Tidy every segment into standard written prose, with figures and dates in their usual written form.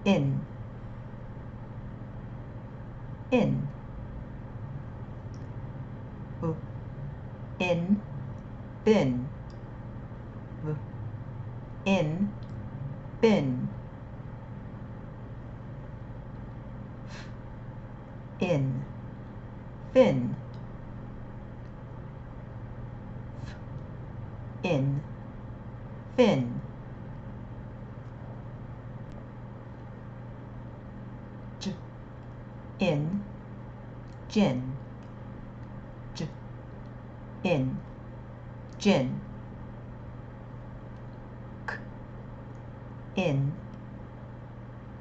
in, in, in, bin, in, bin, in, fin, in, fin, in, gin, in, gin, in,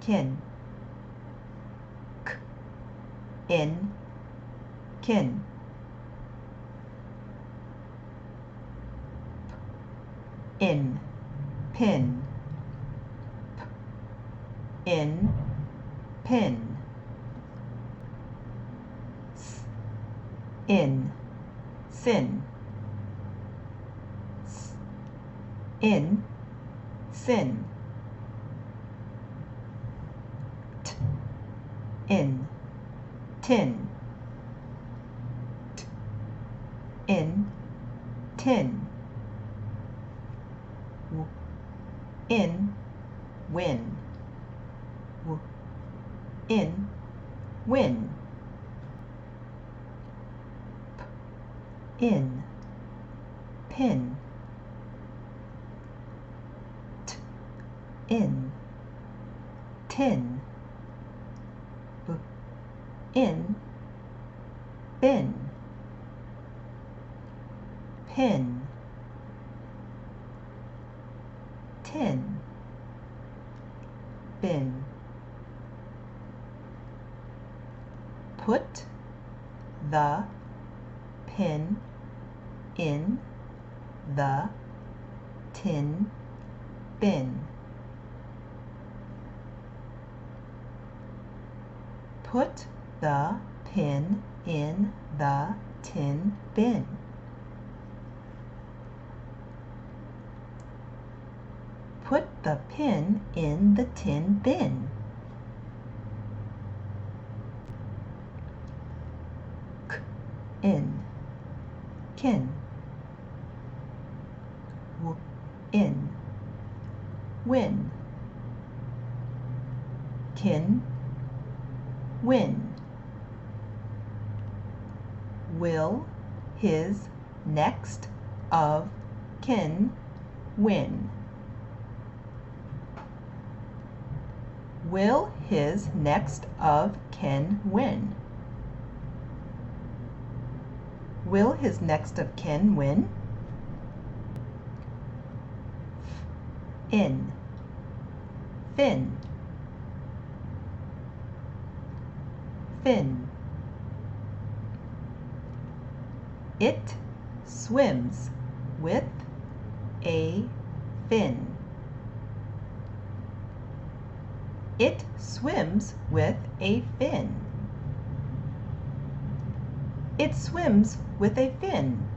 kin, in, kin, in, pin, in, pin, in, sin, in, sin, in, tin, in, tin, in, win, in, win, in, pin, in, tin, in, bin, pin, tin, bin. Put the pin in the tin bin. Put the pin in the tin bin. Put the pin in the tin bin. In, kin, in, win, kin, win, will his next of kin win? Will his next of kin win? Will his next of kin win? In, fin, fin. It swims with a fin. It swims with a fin. It swims with a fin.